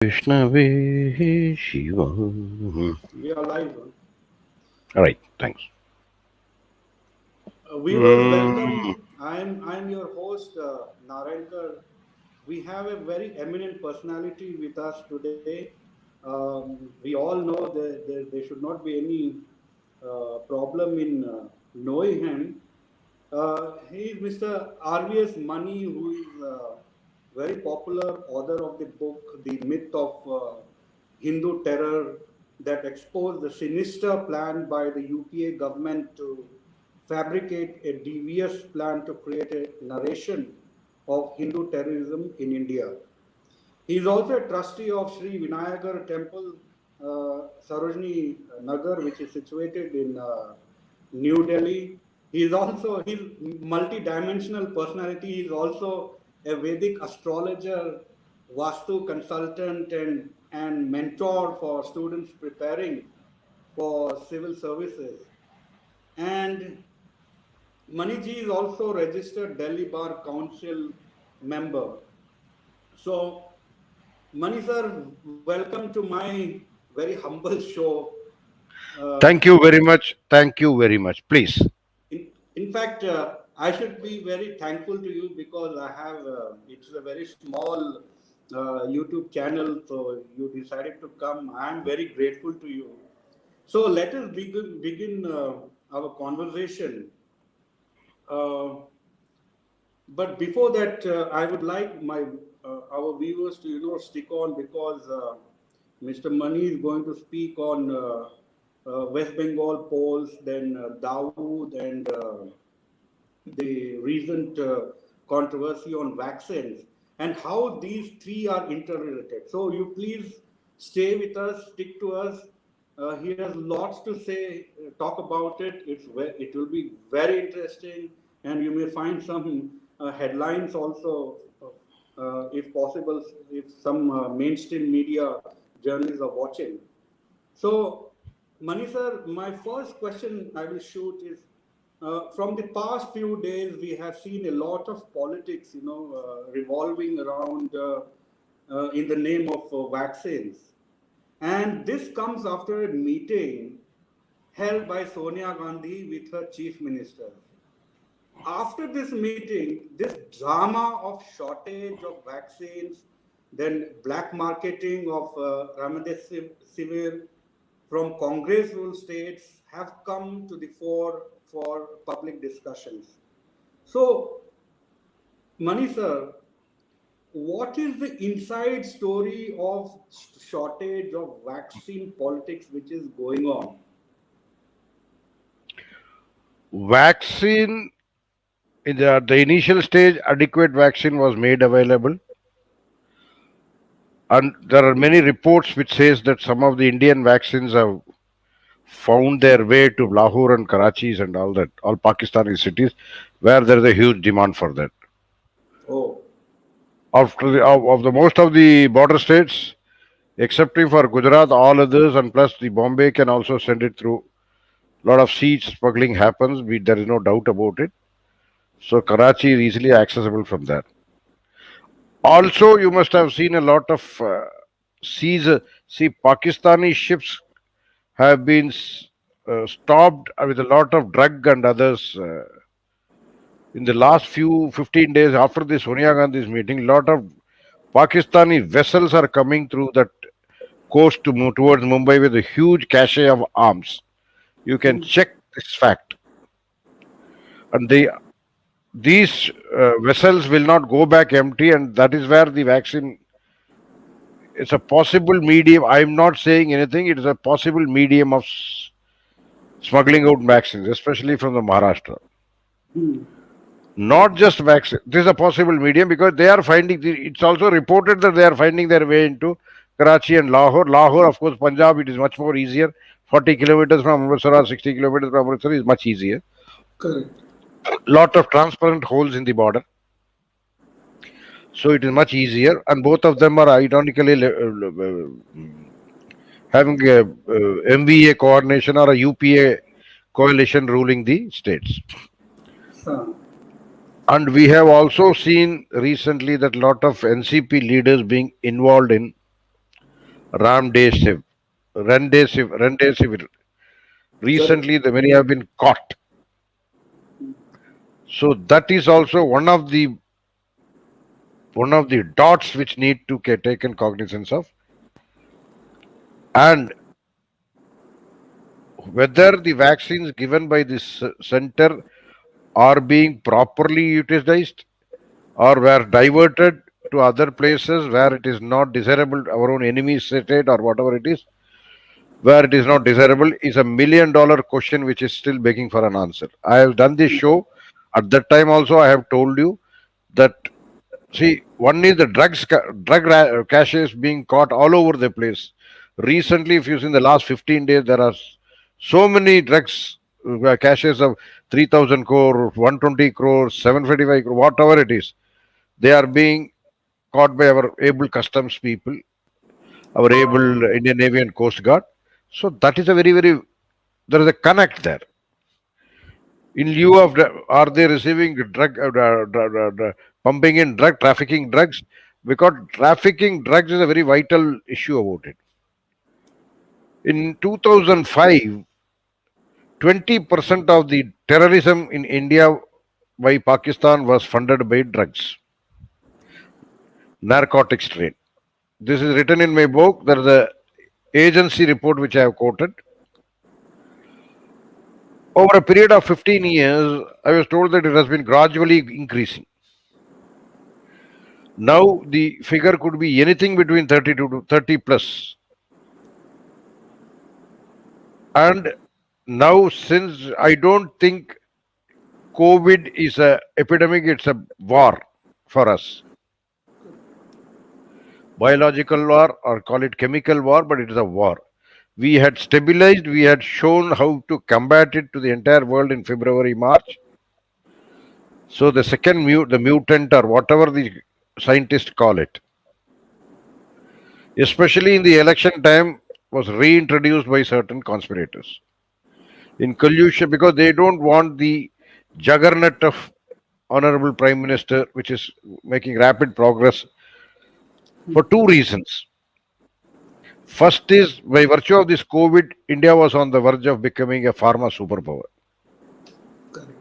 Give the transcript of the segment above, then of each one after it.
Vishnave Shiva. We are live. All right, thanks. Viewers, welcome. I'm your host, Narendra. We have a very eminent personality with us today. We all know that there should not be any problem in knowing him. He is Mr. RVS Mani, who is very popular author of the book, The Myth of Hindu Terror, that exposed the sinister plan by the UPA government to fabricate a devious plan to create a narration of Hindu terrorism in India. He is also a trustee of Sri Vinayagar Temple, Sarojini Nagar, which is situated in New Delhi. He is also his multi-dimensional personality. He is also a Vedic astrologer, Vastu consultant, and mentor for students preparing for civil services. And Maniji is also registered Delhi Bar Council member. So, Mani sir, welcome to my very humble show. Uh, Thank you very much. Thank you very much. Please. in fact, I should be very thankful to you because I have, it's a very small YouTube channel, so you decided to come. I am very grateful to you. So let us begin our conversation. Uh, but before that, I would like my our viewers to stick on because Mr. Mani is going to speak on West Bengal polls, then Dawood, and the recent controversy on vaccines, and how these three are interrelated. So you please stay with us, stick to us. He has lots to say, talk about it. It will be very interesting, and you may find some headlines also, if possible, if some mainstream media journalists are watching. So, Mani sir, my first question I will shoot is from the past few days, we have seen a lot of politics, revolving around in the name of vaccines. And this comes after a meeting held by Sonia Gandhi with her chief minister. After this meeting, this drama of shortage of vaccines, then black marketing of Remdesivir from Congress ruled states have come to the fore for public discussions. So, Mani sir, what is the inside story of shortage of vaccine politics which is going on? Vaccine, in the initial stage, adequate vaccine was made available. And there are many reports which says that some of the Indian vaccines have found their way to Lahore and Karachi and all that, all Pakistani cities, where there is a huge demand for that. Oh, After of the most of the border states, excepting for Gujarat, all others, and plus the Bombay can also send it through. A lot of sea smuggling happens. There is no doubt about it. So Karachi is easily accessible from there. Also, you must have seen a lot of seas. See, Pakistani ships have been stopped with a lot of drug and others. In the last few 15 days after the Sonia Gandhi's meeting, a lot of Pakistani vessels are coming through that coast to move towards Mumbai with a huge cache of arms. You can check this fact. And these vessels will not go back empty, and that is where the vaccine, it's a possible medium. I'm not saying anything. It is a possible medium of smuggling out vaccines, especially from the Maharashtra. Not just vaccine. This is a possible medium because they are finding. It's also reported that they are finding their way into Karachi and Lahore. Lahore, of course, Punjab. It is much more easier. 40 kilometers from Amritsar or 60 kilometers from Amritsar is much easier. correct. Lot of transparent holes in the border, so it is much easier. And both of them are ironically having a MVA coordination or a UPA coalition ruling the states. Huh. And we have also seen recently that lot of NCP leaders being involved in Ramdesiv, Remdesivir. Correct. Recently, the many have been caught. So that is also one of the dots which need to get taken cognizance of, and whether the vaccines given by this center are being properly utilized or were diverted to other places where it is not desirable, our own enemy state or whatever it is, where it is not desirable, is $1 million question which is still begging for an answer. I have done this show. At that time also, I have told you that, see, one is the caches being caught all over the place. Recently, if you see in the last 15 days, there are so many drugs caches of 3,000 crore, 120 crores, 755 crore, whatever it is. They are being caught by our able customs people, our able Indian Navy and Coast Guard. So that is a very, very, there is a connect there. In lieu of, are they receiving pumping in trafficking drugs? Because trafficking drugs is a very vital issue about it. In 2005, 20% of the terrorism in India by Pakistan was funded by drugs, narcotics trade. This is written in my book. There is a agency report which I have quoted. Over a period of 15 years, I was told that it has been gradually increasing. Now the figure could be anything between 32 to 30 plus. And now, since I don't think COVID is a epidemic, it's a war for us. Biological war or call it chemical war, but it is a war. We had stabilized, we had shown how to combat it to the entire world in February, March. So the second the mutant or whatever the scientists call it, especially in the election time, was reintroduced by certain conspirators in collusion because they don't want the juggernaut of honorable prime minister, which is making rapid progress for two reasons. First is by virtue of this COVID, India was on the verge of becoming a pharma superpower. Correct.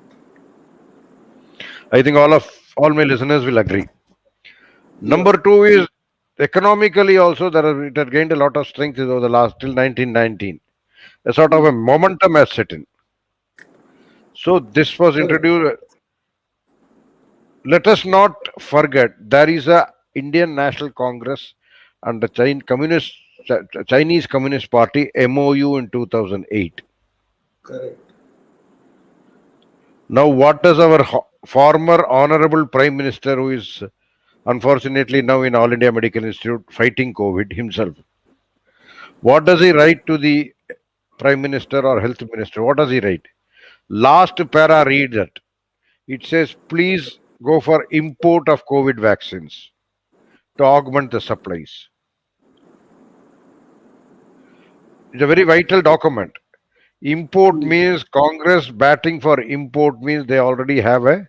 I think all my listeners will agree. Yeah. Number two is economically also it had gained a lot of strength over the last till 1919. A sort of a momentum has set in. So this was Correct. introduced. Let us not forget there is a Indian National Congress and the Chinese Communist Party MOU in 2008. Correct. Now, what does our former honorable Prime Minister, who is unfortunately now in All India Medical Institute fighting COVID himself, what does he write to the Prime Minister or Health Minister? What does he write? Last para, read that. It says, please go for import of COVID vaccines to augment the supplies. It's a very vital document. Import means Congress batting for import means they already have a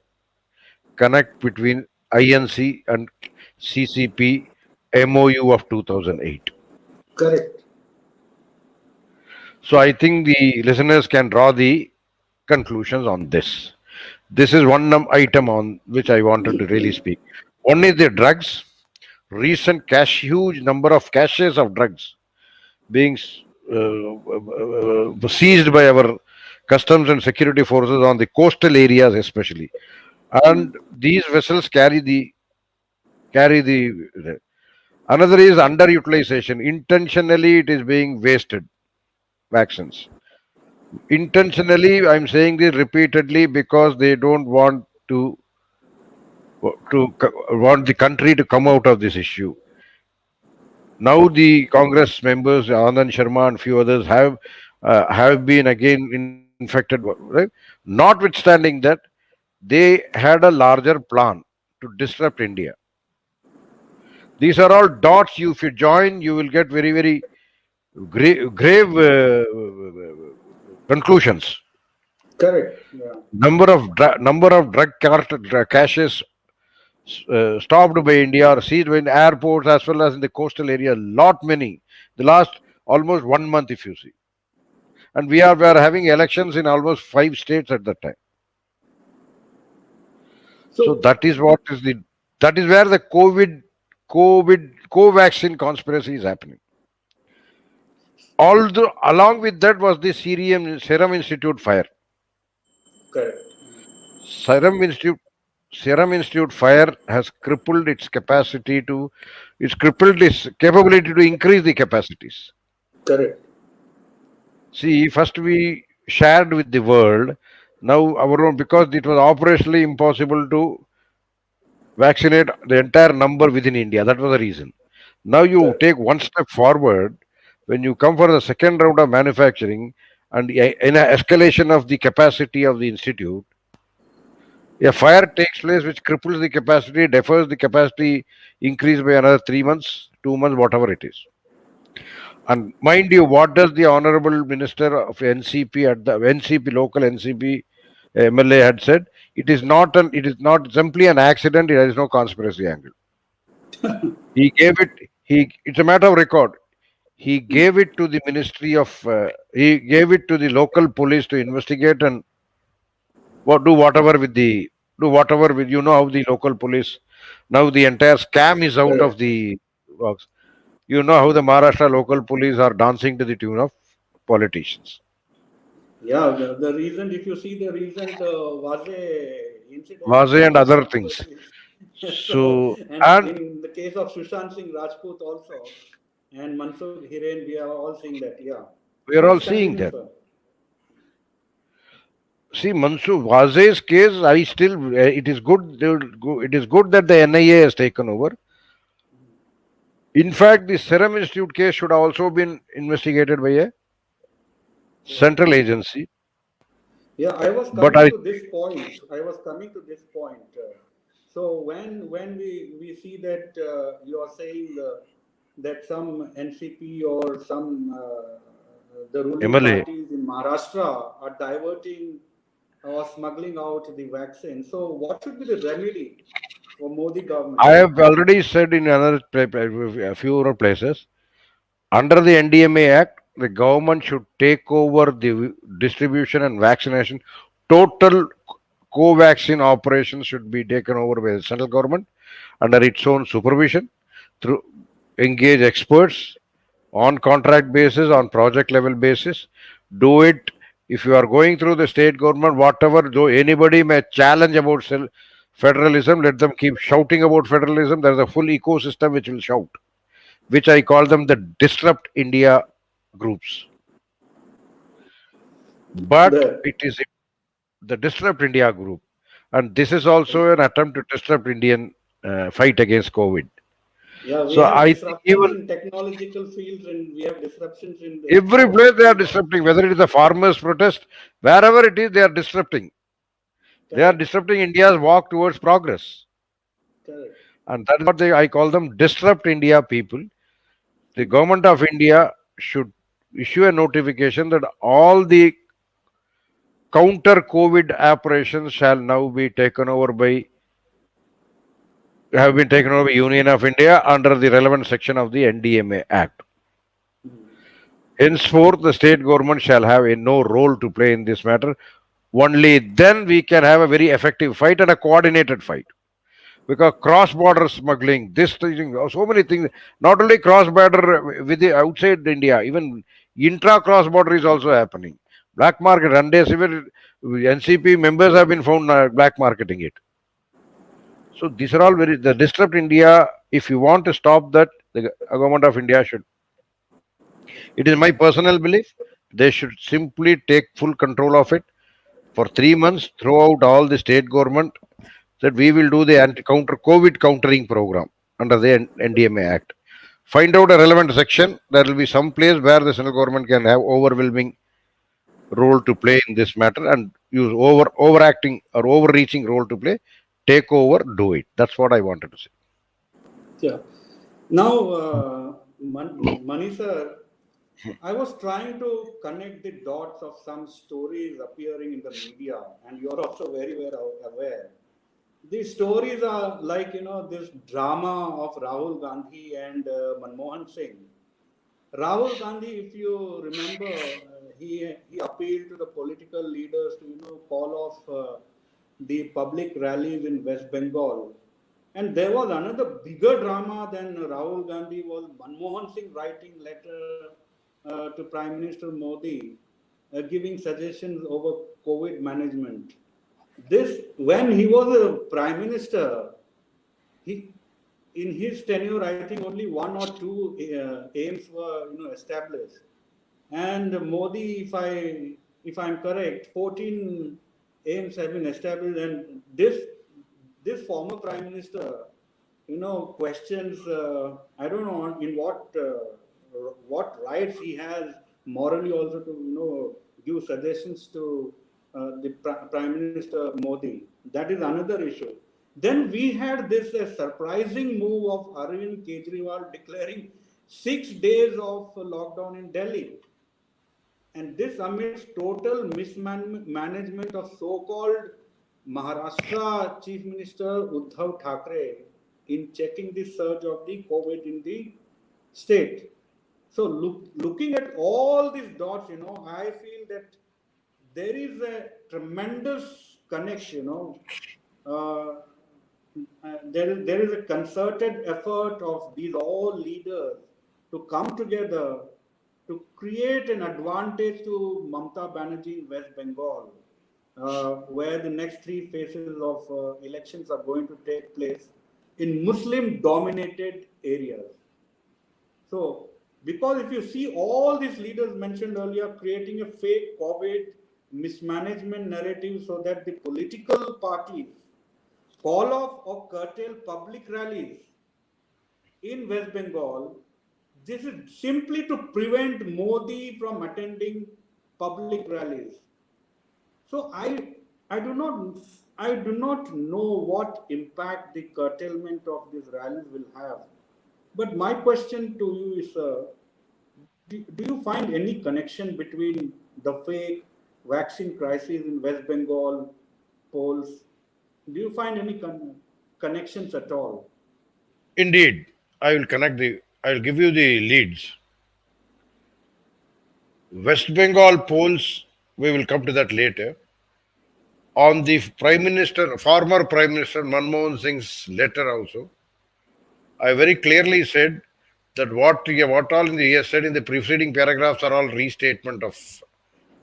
connect between INC and CCP MOU of 2008. Correct. So I think the listeners can draw the conclusions on this. This is one item on which I wanted to really speak. One is the drugs. Recent huge number of caches of drugs being seized by our customs and security forces on the coastal areas, especially. And these vessels carry the. Another is underutilization. Intentionally, it is being wasted. Vaccines. Intentionally, I'm saying this repeatedly because they don't want the country to come out of this issue. Now the Congress members, Anand Sharma and few others, have been again infected. Right? Notwithstanding that, they had a larger plan to disrupt India. These are all dots. If you join, you will get very, very grave conclusions. Correct. Yeah. Number of drug caches stopped by India or seized in airports as well as in the coastal area. Lot many. The last almost 1 month, if you see, and we are having elections in almost 5 states at that time. So So, that is where the co-vaccine conspiracy is happening. Although along with that was the Serum Institute fire. correct, Serum Institute Serum Institute fire has crippled it's crippled its capability to increase the capacities. correct. See, first we shared with the world. Now our own, because it was operationally impossible to vaccinate the entire number within India. That was the reason. Now you Correct. take one step forward when you come for the second round of manufacturing and in an escalation of the capacity of the institute. A fire takes place which cripples the capacity, defers the capacity increase by another 3 months, 2 months, whatever it is. And mind you, what does the Honorable Minister of NCP at the NCP local NCP MLA had said? It is not simply an accident. There is no conspiracy angle. He gave it. It's a matter of record. He gave it to the Ministry of. He gave it to the local police to investigate and do whatever with the do whatever with how the local police now the entire scam is out of Correct. the box. You know how the Maharashtra local police are dancing to the tune of politicians. Yeah, the recent, if you see the recent was a incident Vazay and other also, things. so, So and and in the case of Sushant Singh Rajput also, and Mansoor Hiren, we are all seeing that. Yeah, we are all please seeing continue, that. sir. See, Mansoor Vazay's case, I still it is good. It is good that the NIA has taken over. In fact, the Serum Institute case should have also been investigated by a Yeah. central agency. Yeah, I was But coming I to this point. I was coming to this point. So when we see that you are saying that some NCP or some the ruling MLA, parties in Maharashtra are diverting or smuggling out the vaccine. So what should be the remedy for Modi I government? have already said in a few other places. Under the NDMA Act, the government should take over the distribution and vaccination. Total co-vaccine operations should be taken over by the central government under its own supervision through engage experts on contract basis, on project level basis. Do it if you are going through the state government, whatever, though anybody may challenge about federalism, let them keep shouting about federalism. There is a full ecosystem which will shout, which I call them the Disrupt India groups. But The it is the Disrupt India group. And this is also an attempt to disrupt Indian fight against COVID. yeah, we So have I think disruptions even in technological fields and we have disruptions in the every place they are field of disrupting, whether it is a farmers' protest, wherever it is, they are disrupting. They are correct, disrupting India's walk towards progress. correct. And that is what I call them Disrupt India people. The government of India should issue a notification that all the counter COVID operations shall now be taken over by have been taken over by Union of India under the relevant section of the NDMA Act. Henceforth, the state government shall have no role to play in this matter. Only then we can have a very effective fight and a coordinated fight. Because cross-border smuggling, this thing, so many things, not only cross-border with the outside India, even intra-cross-border is also happening. Black market, and even NCP members have been found black marketing it. So these are all the disrupt India. If you want to stop that, the government of India should. It is my personal belief. They should simply take full control of it for 3 months throughout all the state government. That we will do the anti-counter COVID countering program under the NDMA Act. Find out a relevant section. There will be some place where the central government can have overwhelming role to play in this matter and use overacting or overreaching role to play. Take over, do it. That's what I wanted to say. Yeah. Now, Mani sir, I was trying to connect the dots of some stories appearing in the media, and you are also very well aware. The stories are like, this drama of Rahul Gandhi and Manmohan Singh. Rahul Gandhi, if you remember, he appealed to the political leaders to call off the public rallies in West Bengal. And there was another bigger drama than Rahul Gandhi was Manmohan Singh writing letter to Prime Minister Modi, giving suggestions over COVID management. This when he was a prime minister, he in his tenure, I think only one or two aims were established, and Modi, if I'm correct, 14 aims have been established, and this former prime minister, questions. I don't know in what rights he has morally also to give suggestions to the prime minister Modi. That is another issue. Then we had this surprising move of Arvind Kejriwal declaring 6 days of lockdown in Delhi. And this amidst total mismanagement of so-called Maharashtra Chief Minister Uddhav Thackeray in checking the surge of the COVID in the state. So looking at all these dots, I feel that there is a tremendous connect, uh, there is a concerted effort of these all leaders to come together to create an advantage to Mamata Banerjee in West Bengal, where the next three phases of elections are going to take place in Muslim dominated areas. So, because if you see all these leaders mentioned earlier creating a fake COVID mismanagement narrative so that the political parties call off or curtail public rallies in West Bengal, this is simply to prevent Modi from attending public rallies. So I do not know what impact the curtailment of these rallies will have. But my question to you is, do you find any connection between the fake vaccine crisis in West Bengal polls? Do you find any connections at all? Indeed, I'll give you the leads. West Bengal polls, we will come to that later. On the former Prime Minister Manmohan Singh's letter also, I very clearly said that what all he has said in the preceding paragraphs are all restatement of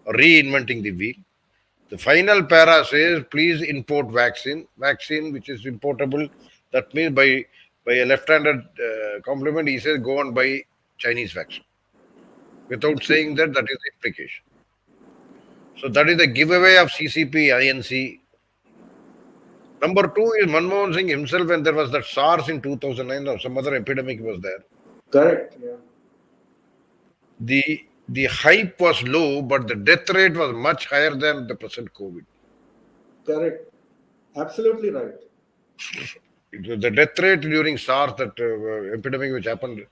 reinventing the wheel. The final para says, please import vaccine which is importable. That means by a left-handed compliment, he says go and buy Chinese vaccine. Without saying that, that is the implication. So that is the giveaway of CCP, INC. Number two is Manmohan Singh himself, when there was that SARS in 2009 or some other epidemic was there. Correct. Yeah. The hype was low, but the death rate was much higher than the present COVID. Correct. Absolutely right. The death rate during SARS, that epidemic which happened,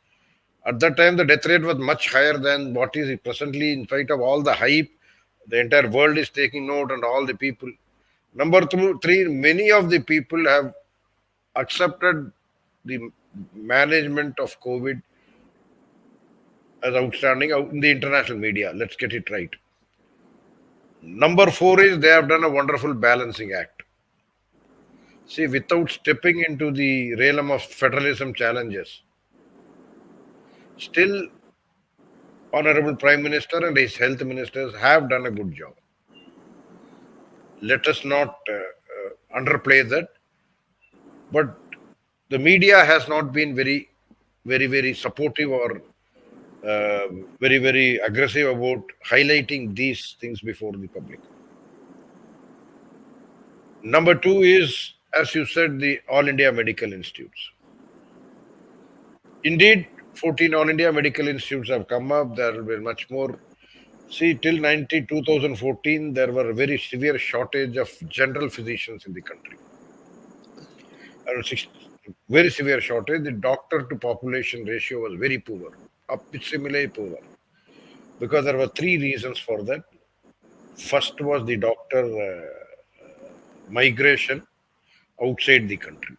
at that time the death rate was much higher than what is presently, in spite of all the hype. The entire world is taking note and all the people. Number three, many of the people have accepted the management of COVID as outstanding out in the international media. Let's get it right. Number four is they have done a wonderful balancing act. See, without stepping into the realm of federalism challenges, still Honorable Prime Minister and his health ministers have done a good job. Let us not underplay that. But the media has not been very supportive or very aggressive about highlighting these things before the public. Number two is, as you said, the All India Medical Institutes. Indeed, 14 All India Medical Institutes have come up. There will be much more. See, till 2014, there were a very severe shortage of general physicians in the country. Very severe shortage. The doctor to population ratio was very poor, similarly poor. Because there were three reasons for that. First was the doctor migration. outside the country.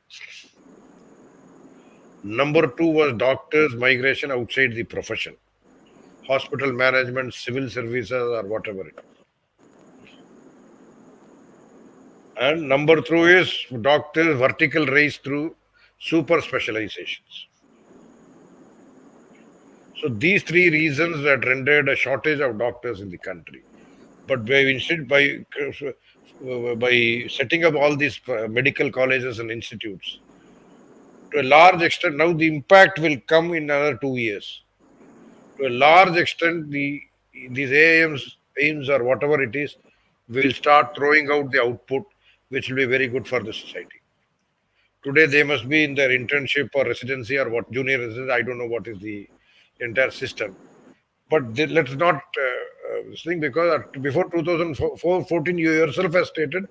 Number two was doctors' migration outside the profession, hospital management, civil services, or whatever it is. And number three is doctors' vertical raise through super specializations. So these three reasons that rendered a shortage of doctors in the country. But by setting up all these medical colleges and institutes, to a large extent, now the impact will come in another 2 years. To a large extent, these aims or whatever it is, will start throwing out the output, which will be very good for the society. Today, they must be in their internship or residency or what junior residency. I don't know what is the entire system. But let's not think because before 2014, you yourself has stated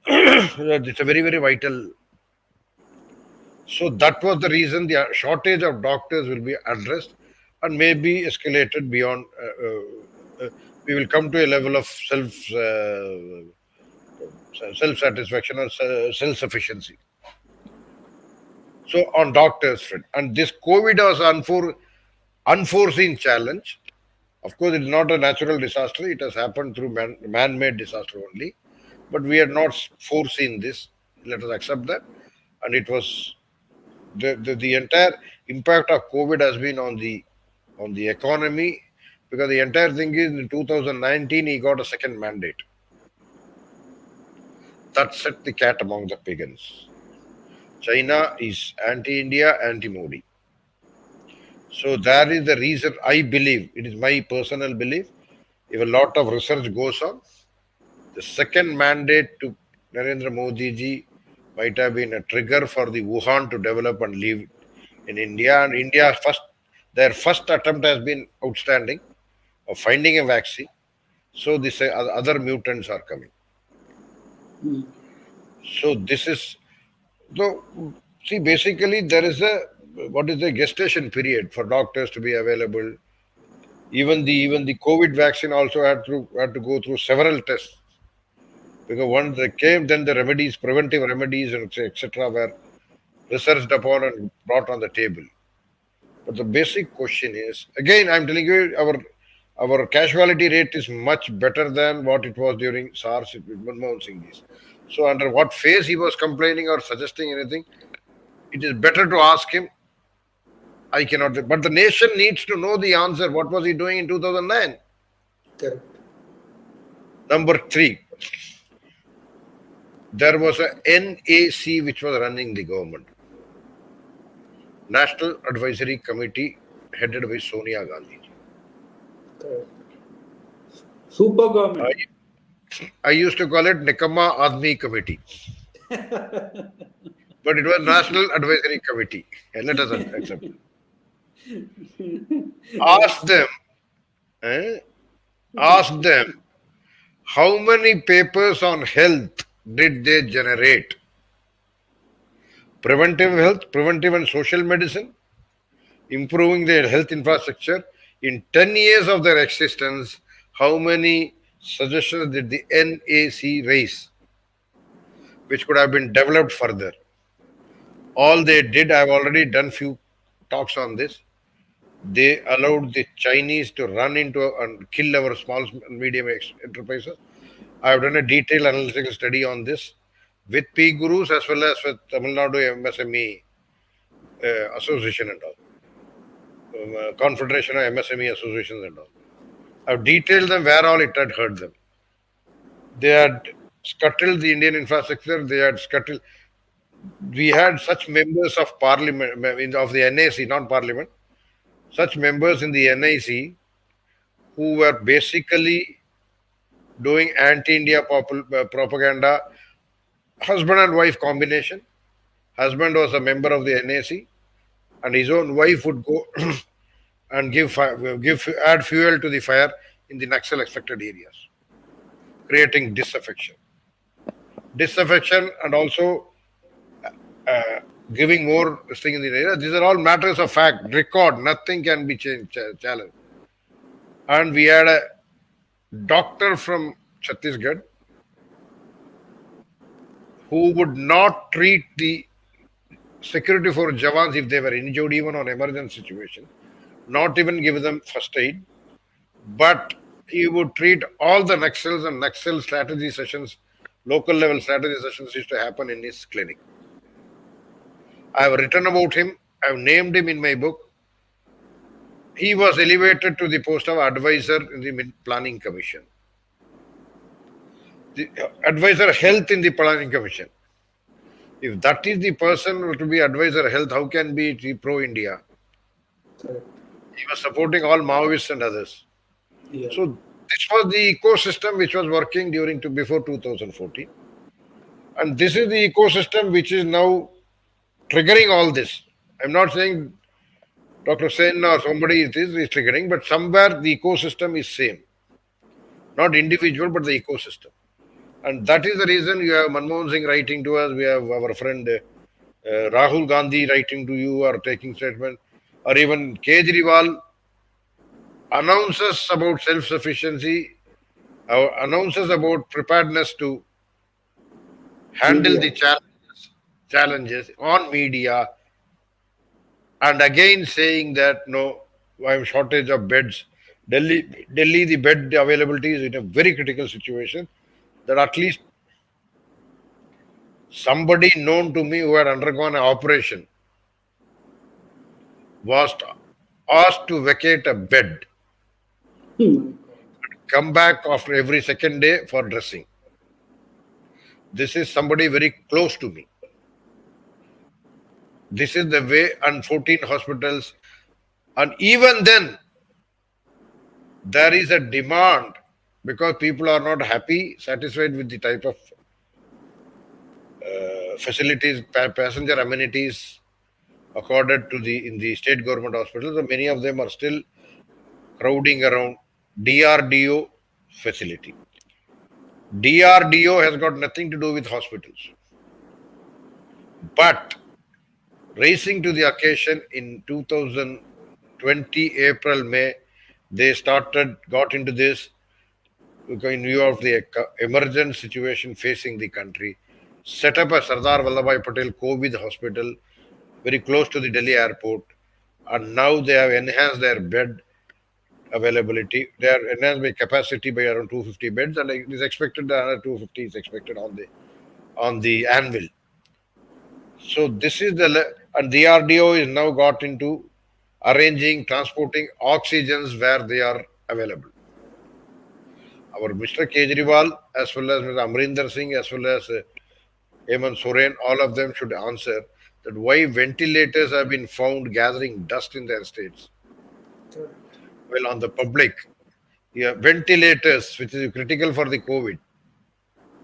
that it's a very, very vital. So that was the reason the shortage of doctors will be addressed and maybe escalated beyond. We will come to a level of self satisfaction or self sufficiency. So on doctors front, and this COVID was unforeseen challenge. Of course, it is not a natural disaster. It has happened through man-made disaster only. But we had not foreseen this. Let us accept that. And it was the entire impact of COVID has been on the economy, because the entire thing is in 2019 he got a second mandate. That set the cat among the pigeons. China is anti-India, anti-Modi. So that is the reason I believe, it is my personal belief, if a lot of research goes on, the second mandate to Narendra Modi ji might have been a trigger for the Wuhan to develop and live in India. And their first attempt has been outstanding of finding a vaccine. So this other mutants are coming. So this is so. See, basically there is a what is the gestation period for doctors to be available. Even the COVID vaccine also had to go through several tests, because once they came, then the remedies, preventive remedies, and etc., were researched upon and brought on the table. But the basic question is, again, I'm telling you, our casualty rate is much better than what it was during SARS with Manmohan Singh days. So under what phase he was complaining or suggesting anything, it is better to ask him. I cannot. But the nation needs to know the answer. What was he doing in 2009? Correct. Number three, there was a NAC which was running the government, National Advisory Committee, headed by Sonia Gandhi. Correct. Super government. I used to call it Nikama Admi Committee, but it was National Advisory Committee. And let us accept it. Ask them, ask them how many papers on health did they generate? Preventive and social medicine, improving their health infrastructure. In 10 years of their existence, how many suggestions did the NAC raise, which could have been developed further? All they did, I've already done few talks on this. They allowed the Chinese to run into and kill our small and medium enterprises. I have done a detailed analytical study on this with P Gurus as well as with Tamil Nadu MSME Association and all, Confederation of MSME Associations and all. I've detailed them where all it had hurt them. They had scuttled the Indian infrastructure. They had scuttled. We had such members of parliament of the NAC, not parliament, such members in the NIC who were basically doing anti-India propaganda, husband and wife combination. Husband was a member of the NAC, and his own wife would go and add fuel to the fire in the Naxal affected areas, creating disaffection, and also giving more thing in the area. These are all matters of fact, record. Nothing can be challenged. And we had a doctor from Chhattisgarh who would not treat the security for Jawans if they were injured, even on emergency situation, not even give them first aid, but he would treat all the Naxals and Naxal strategy sessions, local level strategy sessions used to happen in his clinic. I have written about him, I have named him in my book. He was elevated to the post of advisor in the planning commission. The advisor health in the planning commission. If that is the person to be advisor health, how can be pro India? Correct. He was supporting all Maoists and others. Yeah. So this was the ecosystem which was working during to before 2014, and this is the ecosystem which is now triggering all this. I'm not saying Dr. Sen or somebody is triggering, but somewhere the ecosystem is same, not individual, but the ecosystem. And that is the reason you have Manmohan Singh writing to us, we have our friend Rahul Gandhi writing to you or taking statement, or even Kejriwal announces about self-sufficiency, announces about preparedness to handle Media. the challenges on media, and again saying that no, I'm shortage of beds. Delhi, the bed availability is in a very critical situation. That at least somebody known to me who had undergone an operation was asked to vacate a bed, My God. come back after every second day for dressing. This is somebody very close to me. This is the way, and 14 hospitals, and even then there is a demand because people are not happy, satisfied with the type of facilities, passenger amenities accorded to the in the state government hospitals. So many of them are still crowding around DRDO facility. DRDO has got nothing to do with hospitals, but rising to the occasion in 2020 April May, they got into this in view of the emergent situation facing the country, set up a Sardar Vallabhbhai Patel COVID hospital very close to the Delhi airport, and now they have enhanced their bed availability. They are enhanced by capacity by around 250 beds, and it is expected that another 250 is expected on the anvil. So this is and the RDO is now got into arranging, transporting oxygens where they are available. Our Mr. Kejriwal, as well as Mr. Amrinder Singh, as well as Hemant Soren, all of them should answer that why ventilators have been found gathering dust in their states. Correct. Well, on the public, yeah, ventilators, which is critical for the COVID,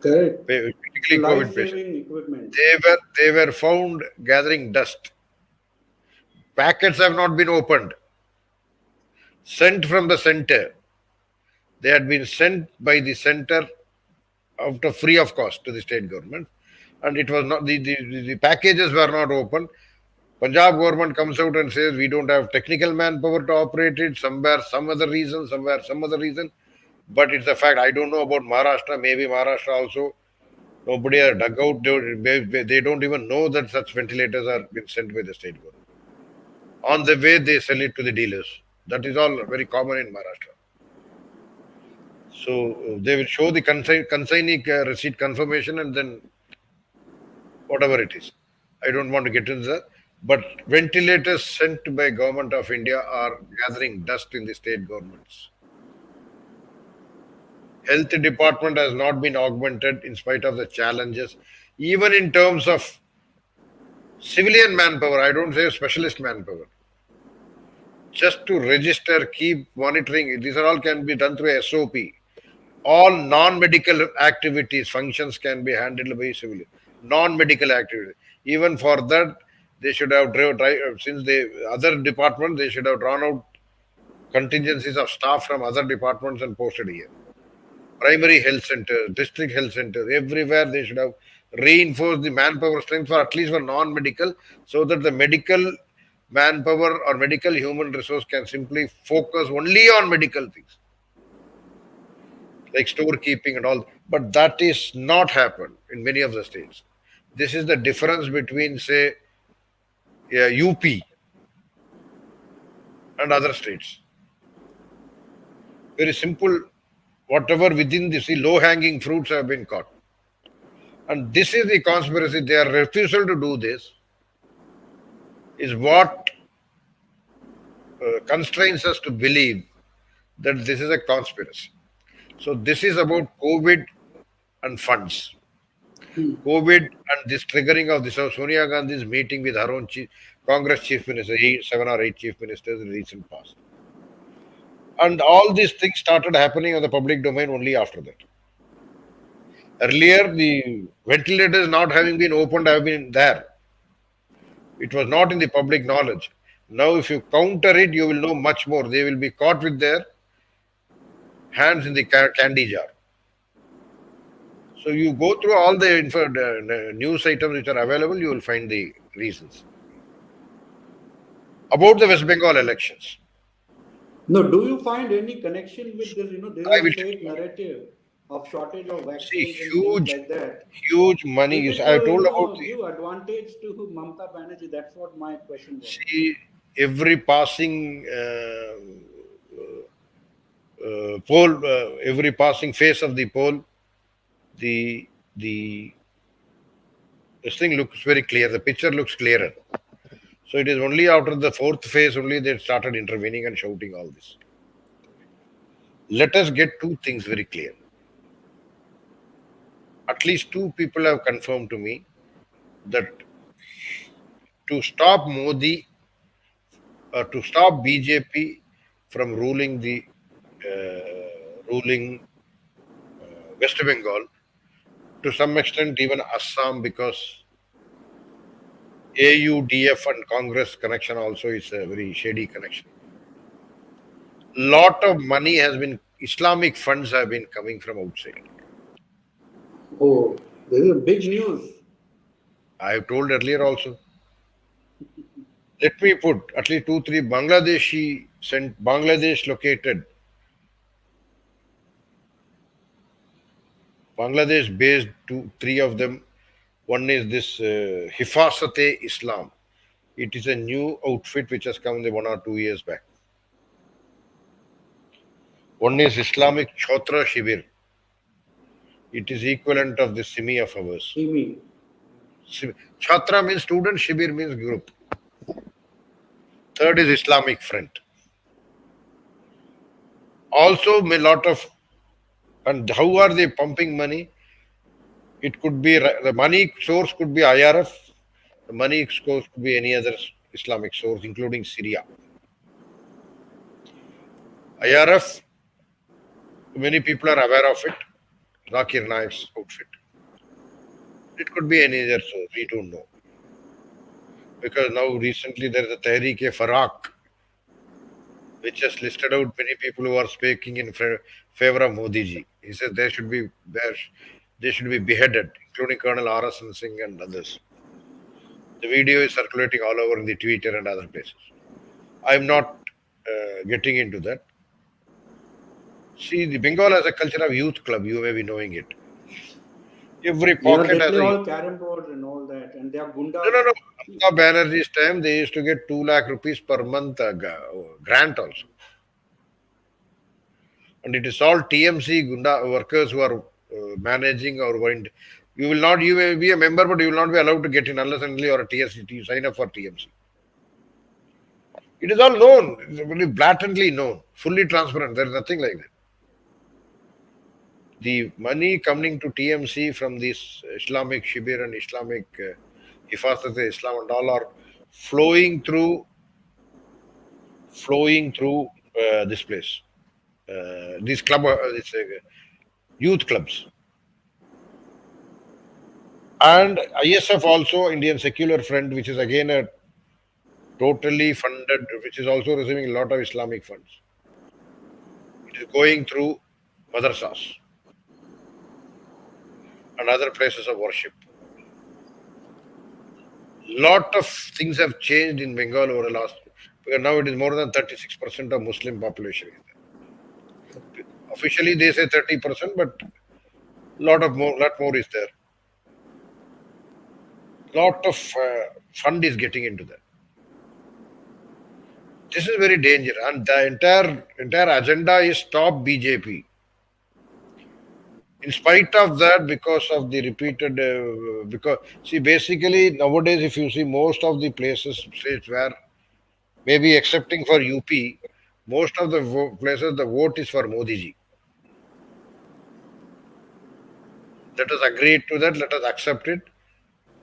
Correct. critically COVID patients, Life-saving equipment. they were found gathering dust. Packets have not been opened, sent from the center. They had been sent by the center after free of cost to the state government, and it was not the packages were not open. Punjab government comes out and says we don't have technical manpower to operate it. Somewhere some other reason, somewhere some other reason, but it's a fact. I don't know about Maharashtra. Maybe Maharashtra also nobody has dug out. They don't even know that such ventilators are being sent by the state government. On the way, they sell it to the dealers. That is all very common in Maharashtra. So they will show the consignee receipt confirmation and then whatever it is. I don't want to get into that. But ventilators sent by Government of India are gathering dust in the state governments. Health department has not been augmented in spite of the challenges, even in terms of civilian manpower. I don't say specialist manpower. Just to register, keep monitoring. These are all can be done through SOP. All non-medical activities, functions can be handled by civilian. Non-medical activities. Even for that, they should have since the other department, they should have drawn out contingencies of staff from other departments and posted here. Primary health centers, district health centers, everywhere they should have reinforced the manpower strength for at least for non-medical, so that the medical manpower or medical human resource can simply focus only on medical things like storekeeping and all. But that is not happened in many of the states. This is the difference between, say, UP and other states. Very simple. Whatever within this, the low-hanging fruits have been caught. And this is the conspiracy. Their refusal to do this is what constrains us to believe that this is a conspiracy. So this is about COVID and funds. COVID and this triggering of this. So Sonia Gandhi's meeting with her own Congress chief minister, 7 or 8 chief ministers in the recent past. And all these things started happening on the public domain only after that. Earlier, the ventilators not having been opened have been there. It was not in the public knowledge. Now, if you counter it, you will know much more. They will be caught with their hands in the candy jar. So you go through all the news items which are available, you will find the reasons. About the West Bengal elections. No, do you find any connection with this? There I is will a tell fake you. narrative of shortage of See, vaccines and things like that. huge money. Is it I to told about give advantage to Mamata Banerjee? That's what my question was. see every passing pole, every passing face of the pole, the this thing looks very clear. The picture looks clearer. So it is only after the fourth phase only they started intervening and shouting all this. Let us get two things very clear. At least two people have confirmed to me that to stop Modi or to stop BJP from ruling West Bengal, to some extent even Assam, because AUDF and Congress connection also is a very shady connection. Lot of money has been, Islamic funds have been coming from outside. Oh, this is a big news. I have told earlier also. Let me put at least 2, 3 Bangladesh located, Bangladesh based 2, 3 of them. One is this Hifazat-E-Islam. It is a new outfit which has come in the 1 or 2 years back. One is Islamic Chaatra Shibir. It is equivalent of the Simi of ours. Simi. Chatra means student, Shibir means group. Third is Islamic Front. Also, a lot of, and how are they pumping money? It could be, the money source could be IRF, the money source could be any other Islamic source, including Syria. IRF, many people are aware of it, Zakir Naik's outfit. It could be any other source, we don't know. Because now recently there is a Tehreek-e-Faraq, which has listed out many people who are speaking in favor of Modi ji. He says they should be beheaded, including Colonel R.S. Singh and others. The video is circulating all over in the Twitter and other places. I'm not getting into that. See, the Bengal has a culture of youth club. You may be knowing it. Every pocket They has play a. all carrom boards and all that, and they are gunda. No. Mamata Banerjee's time, they used to get 2 lakh rupees per month grant also. And it is all TMC gunda workers who are managing or going. You may be a member, but you will not be allowed to get in unless and until you are a TSC, you sign up for TMC. It is all known, it's very blatantly known, fully transparent. There is nothing like that. The money coming to TMC from this Islamic Shibir and Islamic Hifazat-E-Islam and all are flowing through this place, these youth clubs. And ISF also, Indian Secular Front, which is again a totally funded, which is also receiving a lot of Islamic funds. It is going through madrasas and other places of worship. Lot of things have changed in Bengal over the last, because now it is more than 36% of Muslim population. Officially they say 30%, but lot more is there. Lot of fund is getting into that. This is very dangerous, and the entire agenda is stop BJP. In spite of that, because of the repeated, because see, basically nowadays, if you see most of the places, states where maybe excepting for UP, most of the places the vote is for Modi ji. Let us agree to that. Let us accept it.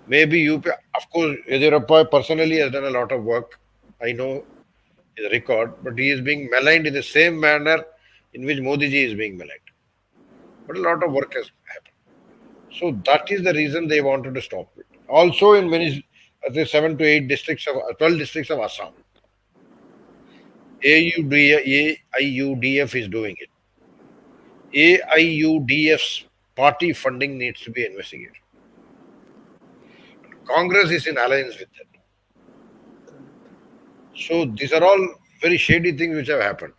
Maybe UP, of course, Yediyurappa personally has done a lot of work. I know his record, but he is being maligned in the same manner in which Modi ji is being maligned. But a lot of work has happened. So that is the reason they wanted to stop it. Also, in many, I think 7 to 8 districts of 12 districts of Assam, AIUDF is doing it. AIUDF's party funding needs to be investigated. Congress is in alliance with that. So these are all very shady things which have happened.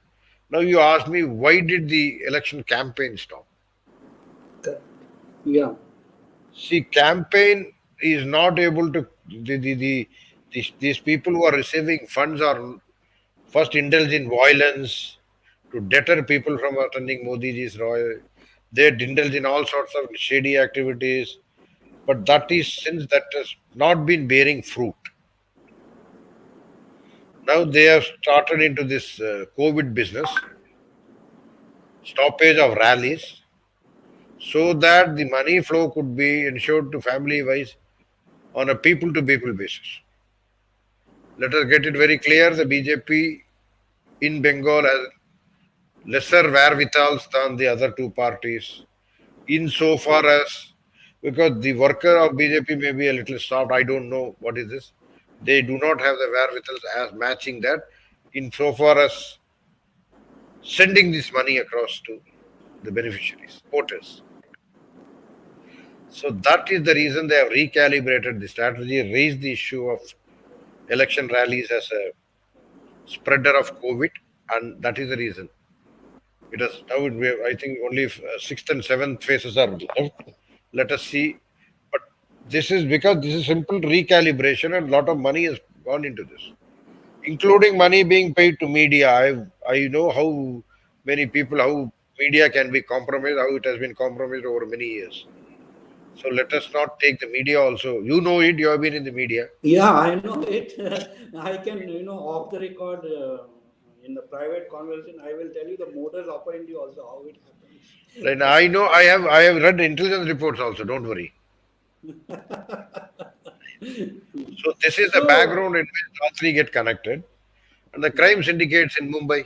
Now you ask me, why did the election campaign stop? Correct. Yeah. See, campaign is not able to. These people who are receiving funds are first indulge in violence to deter people from attending Modi ji's royal. They indulge in all sorts of shady activities, but that is since that has not been bearing fruit. Now they have started into this COVID business, stoppage of rallies, so that the money flow could be ensured to family wise on a people to people basis. Let us get it very clear, the BJP in Bengal has lesser wherewithals than the other two parties, insofar as because the worker of BJP may be a little soft, I don't know what is this. They do not have the wherewithals as matching that, insofar as sending this money across to the beneficiaries, voters. So that is the reason they have recalibrated the strategy, raised the issue of election rallies as a spreader of COVID, and that is the reason. It has now, I think, only sixth and seventh phases are left. Let us see. But this is because this is simple recalibration, and a lot of money has gone into this, including money being paid to media. I know how many people, how media can be compromised, how it has been compromised over many years. So let us not take the media also. You know it. You have been in the media. Yeah, I know it. I can, off the record, in the private conversation, I will tell you the modus operandi also, how it Right now, happens. I know. I have read intelligence reports also. Don't worry. So this is the So, background in which all three get connected. And the crime syndicates in Mumbai.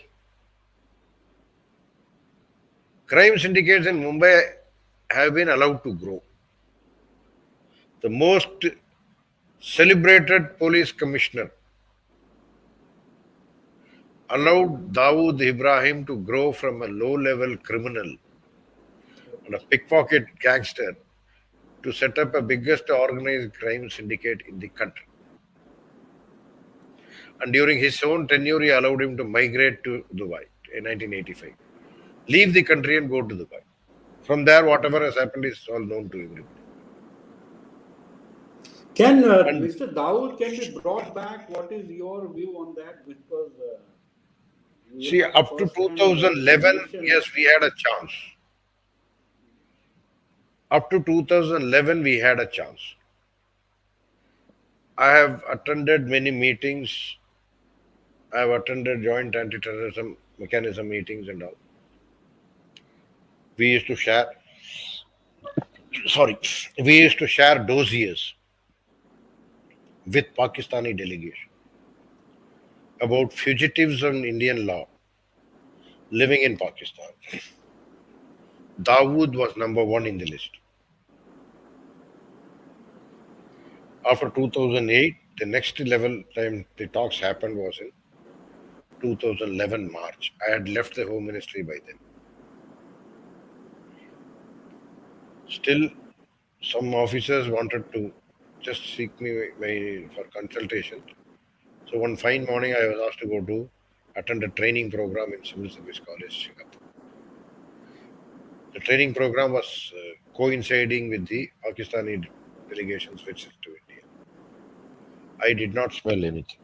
Crime syndicates in Mumbai have been allowed to grow. The most celebrated police commissioner allowed Dawood Ibrahim to grow from a low level criminal and a pickpocket gangster to set up a biggest organized crime syndicate in the country. And during his own tenure, he allowed him to migrate to Dubai in 1985. Leave the country and go to Dubai. From there, whatever has happened is all known to everybody. can And Mr. Dawood can be brought back? What is your view on that? Because you see, have up to first-hand 2011, information. yes, we had a chance. Up to 2011, we had a chance. I have attended many meetings. I have attended joint anti-terrorism mechanism meetings and all. We used to share, sorry, we used to share dossiers with Pakistani delegation about fugitives on Indian law living in Pakistan. Dawood was number one in the list. After 2008, the next level time the talks happened was in 2011 March. I had left the Home Ministry by then. Still, some officers wanted to just seek me for consultation. So one fine morning, I was asked to go to attend a training program in Civil Service College, Singapore. The training program was coinciding with the Pakistani delegation's visit to India. I did not smell anything.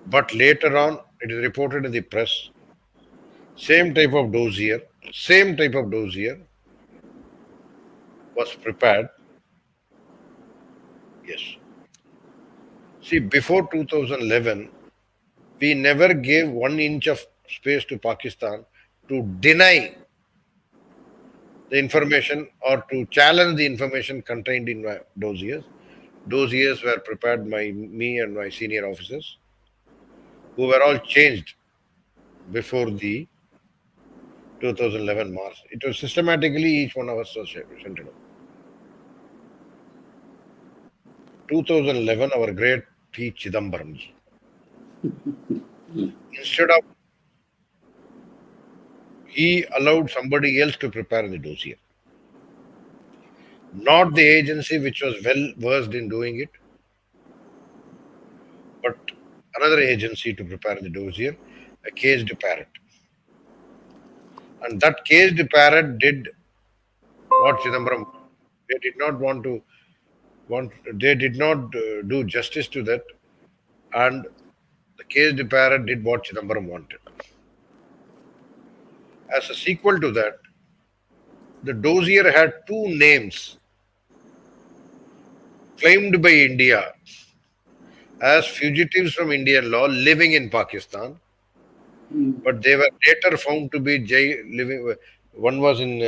But later on, it is reported in the press, same type of dossier was prepared. Yes. See, before 2011, we never gave 1 inch of space to Pakistan to deny the information or to challenge the information contained in my dossiers. Dossiers were prepared by me and my senior officers, who were all changed before the 2011 March. It was systematically each one of us was sent it out. 2011, our great P. Chidambaramji, instead of he allowed somebody else to prepare the dossier, not the agency which was well versed in doing it, but another agency to prepare the dossier, a caged parrot. And that caged parrot did what Chidambaram. They did not they did not do justice to that, and the caged parrot did what Chidambaram wanted. As a sequel to that, the dossier had two names claimed by India as fugitives from Indian law living in Pakistan, but they were later found to be living. One was in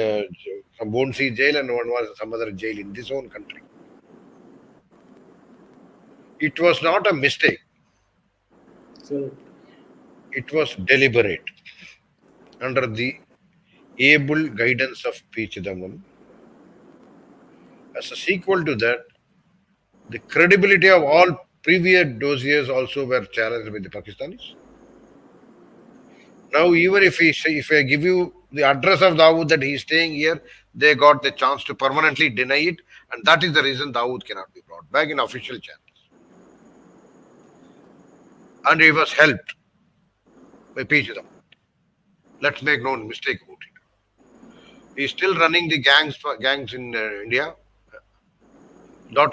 some Bonsey jail and one was some other jail in this own country. It was not a mistake. Correct. It was deliberate under the able guidance of P. Chidambaram. As a sequel to that, the credibility of all previous dossiers also were challenged by the Pakistanis. Now, even if I give you the address of Dawood that he is staying here, they got the chance to permanently deny it, and that is the reason Dawood cannot be brought back in official channels. And he was helped by P. Chidambaram. Let's make no mistake about it. He is still running the gangs in India. Lot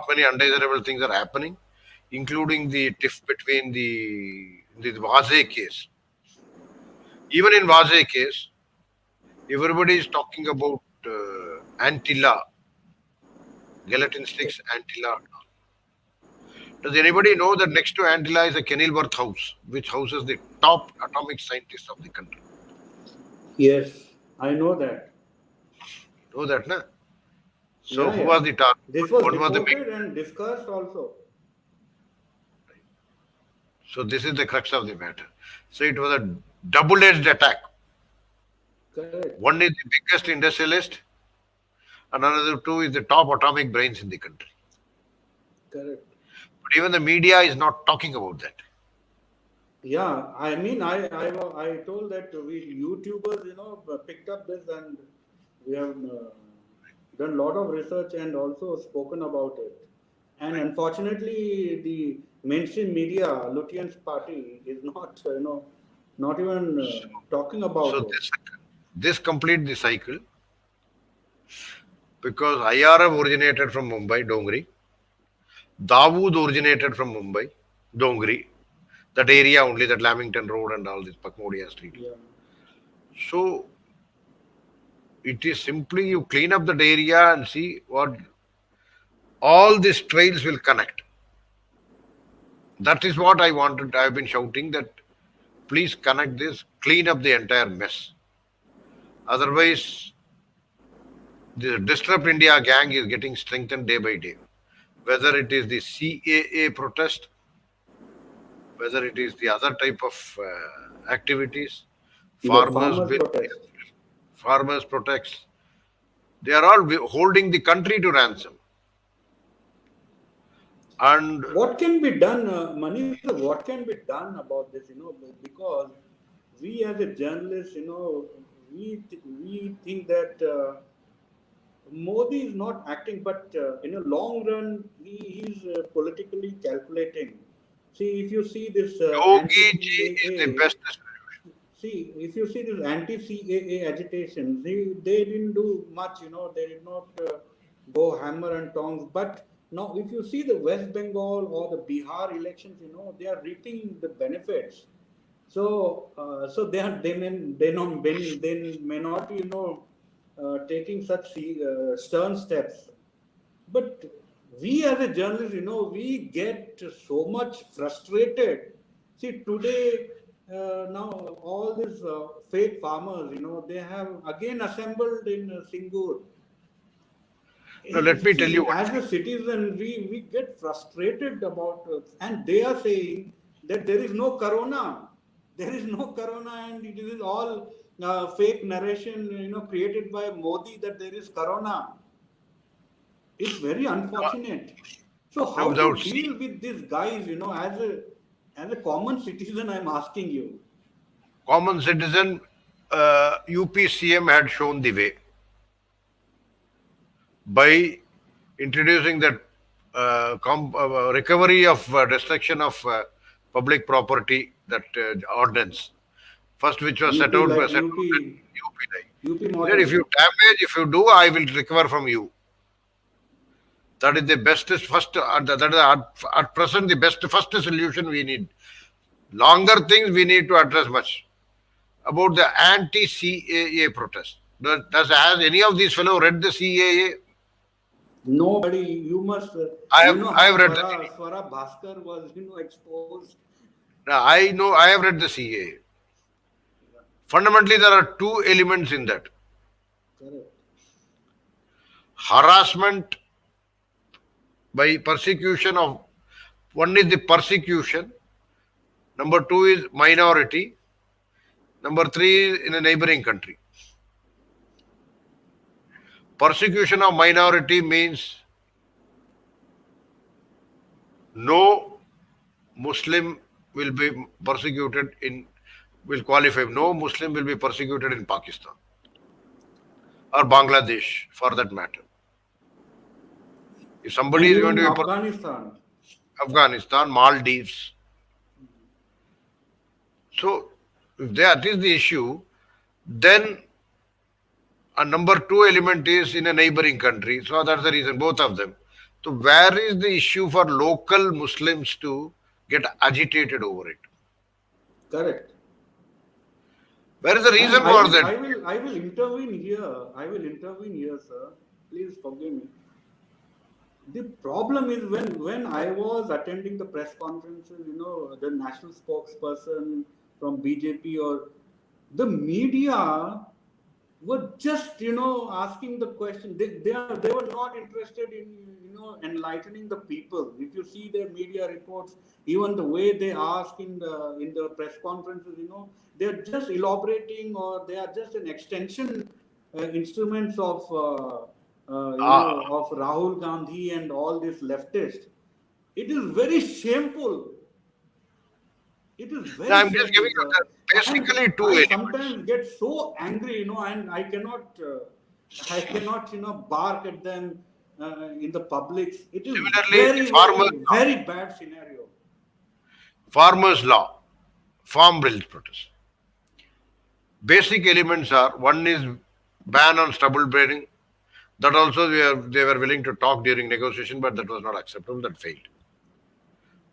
many undesirable things are happening, including the tiff between the Vazeh case. Even in Vazeh case, everybody is talking about anti-law, gelatin sticks, anti-law. Does anybody know that next to Antilla is a Kenilworth house, which houses the top atomic scientists of the country? Yes, I know that. Know that, na? So Yeah, who yeah. was the target? This was What was the main? reported and discussed also. So this is the crux of the matter. So it was a double-edged attack. Correct. One is the biggest industrialist, and another two is the top atomic brains in the country. Correct. But even the media is not talking about that. Yeah, I mean, I told that we YouTubers, picked up this and we have done a lot of research and also spoken about it. And unfortunately, the mainstream media, Lutyens party, is not, not even talking about So it. this complete the cycle because IRF originated from Mumbai, Dongri. Dawood originated from Mumbai, Dongri. That area only, that Lamington Road and all this Pakmodia Street. Yeah. So it is simply you clean up that area and see what all these trails will connect. That is what I wanted. I've been shouting that please connect this, clean up the entire mess. Otherwise, the Disrupt India gang is getting strengthened day by day. Whether it is the CAA protest, whether it is the other type of activities, The farmers farmers bill, protest. farmers protests, they are all holding the country to ransom. And What can be done, Mani, what can be done about this, because we as a journalist, we think that Modi is not acting, but in a long run, he's politically calculating. See, if you see this Yogi ji is the anti-CAA, best solution. see, if you see this anti-CAA agitation, they didn't do much, they did not go hammer and tongs, but Now, if you see the West Bengal or the Bihar elections, they are reaping the benefits. So they may not be taking such stern steps. But we as a journalist, we get so much frustrated. See, today, now all these fake farmers, they have again assembled in Singur. Now, let me tell See, you one as thing. a citizen, we get frustrated about, and they are saying that there is no corona. There is no corona, and it is all fake narration, created by Modi that there is corona. It's very unfortunate. So Now, how without to see, deal with these guys, as a common citizen, I'm asking you. common citizen, UP CM had shown the way by introducing that recovery of destruction of public property, that ordinance, first which was UP like set out in UP UP. UP He said, if model. you damage, if you do, I will recover from you. That is the best first. That is at present the best first solution we need. Longer things we need to address much about the anti-CAA protest. Has any of these fellow read the CAA? Nobody, you must, I how have read the Swara Bhaskar was, exposed. I know I have read the CAA. Fundamentally, there are two elements in that: Correct. harassment by persecution of. One is the persecution. Number two is minority. Number three is in a neighboring country. Persecution of minority means no Muslim will be persecuted in, will qualify. No Muslim will be persecuted in Pakistan or Bangladesh for that matter. If somebody And is going even to be Afghanistan. Afghanistan, Maldives. So if that is the issue, then a number two element is in a neighboring country. So that's the reason, both of them. So where is the issue for local Muslims to get agitated over it? Correct. Where is the And reason for that? I will intervene here. I will intervene here, sir. Please forgive me. The problem is when I was attending the press conferences, the national spokesperson from BJP or the media were just asking the question. They were not interested in enlightening the people. If you see their media reports, even the way they ask in the press conferences, they're just elaborating, or they are just an extension instruments of Ah, of Rahul Gandhi and all these leftists. It is very shameful. It is very I'm just shameful, giving you sir. the, And basically two I elements. sometimes get so angry, and I cannot, bark at them in the public. It is Similarly, the very, very, very bad scenario. farmers law, farm bills protest. Basic elements are, one is ban on stubble burning. That also they were willing to talk during negotiation, but that was not acceptable. That failed.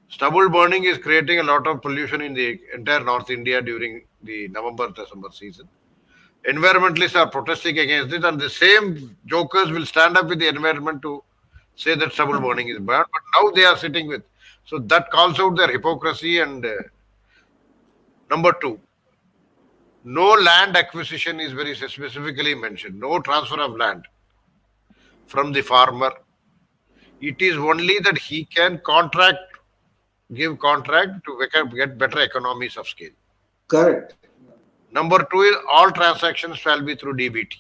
Stubble burning is creating a lot of pollution in the entire North India during the November-December season. Environmentalists are protesting against it, and the same jokers will stand up with the environment to say that stubble burning is bad. But now they are sitting with. So that calls out their hypocrisy. And number two, no land acquisition is very specifically mentioned. No transfer of land from the farmer. It is only that he can give contract to get better economies of scale. Correct. Number two is all transactions shall be through DBT.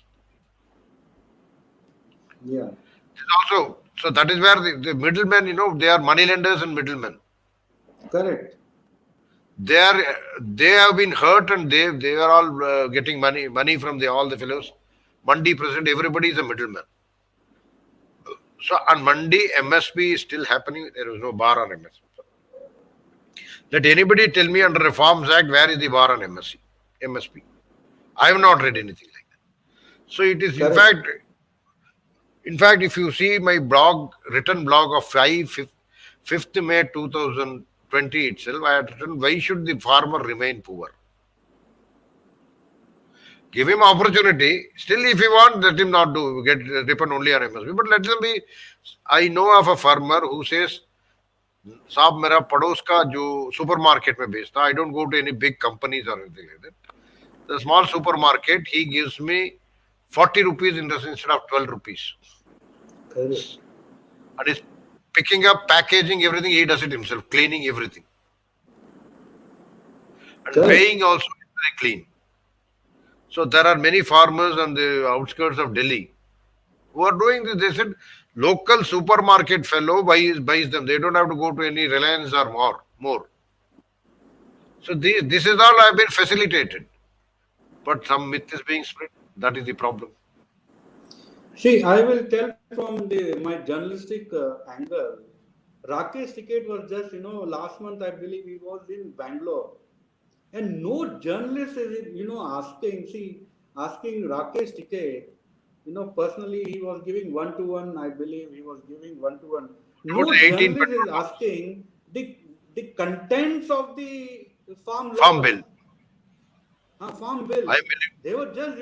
Yeah. Also, so that is where the middlemen, they are money lenders and middlemen. Correct. They have been hurt, and they are all getting money from all the fellows. Mandi president, everybody is a middleman. So on Mandi, MSP is still happening. There is no bar on MSP. Let anybody tell me under Reforms Act where is the bar on MSP? I have not read anything like that. So it is in Correct. fact In fact, if you see my blog, written blog of 5th May 2020 itself, I had written, why should the farmer remain poor? Give him opportunity. Still, if he want, let him not do get depend only on MSP. But let them be. I know of a farmer who says, साहब मेरा पड़ोस का जो supermarket में बेचता, I don't go to any big companies or anything like that. The small supermarket, he gives me 40 rupees instead of 12 rupees. Correct. And he's picking up, packaging, everything. He does it himself, cleaning everything. And Correct. weighing also is very clean. So there are many farmers on the outskirts of Delhi who are doing this. They said local supermarket fellow buys them. They don't have to go to any Reliance or more. So this is all have been facilitated. But some myth is being spread. That is the problem. See, I will tell from my journalistic angle. Rakesh Ticket was just, last month I believe he was in Bangalore. And no journalist is, asking Rakesh Ticket, personally he was giving one-to-one, I believe he was giving one-to-one. No 18 journalist is asking the contents of the farm farm laws. bill. Farm bill. I believe. They were just,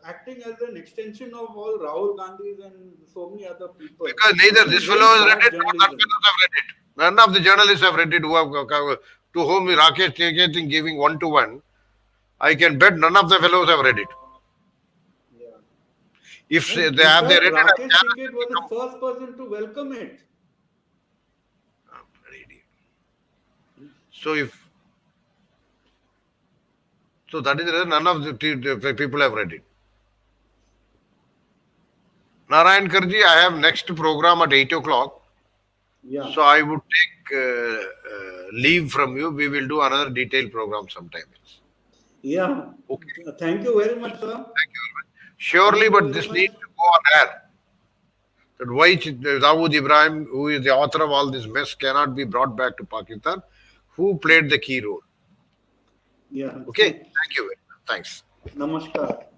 acting as an extension of all Rahul Gandhi's and so many other people. Because neither this fellow has read it, nor that fellow have read it. None of the journalists have read it who have, to whom Rakesh Tiket giving one-to-one. I can bet none of the fellows have read it. Yeah. If And they in have they fact, read it, Rakesh Tiket was the first person to welcome it. So that is the reason none of the people have read it. Narayan Karji, I have next program at 8 o'clock. Yeah. So I would take leave from you. We will do another detailed program sometime. Yeah. Okay. Thank you very much, sir. Thank you very much. Surely, but this needs to go on air. That why Dawood Ibrahim, who is the author of all this mess, cannot be brought back to Pakistan, who played the key role. Yeah. Okay. Thank you very much. Thanks. Namaskar.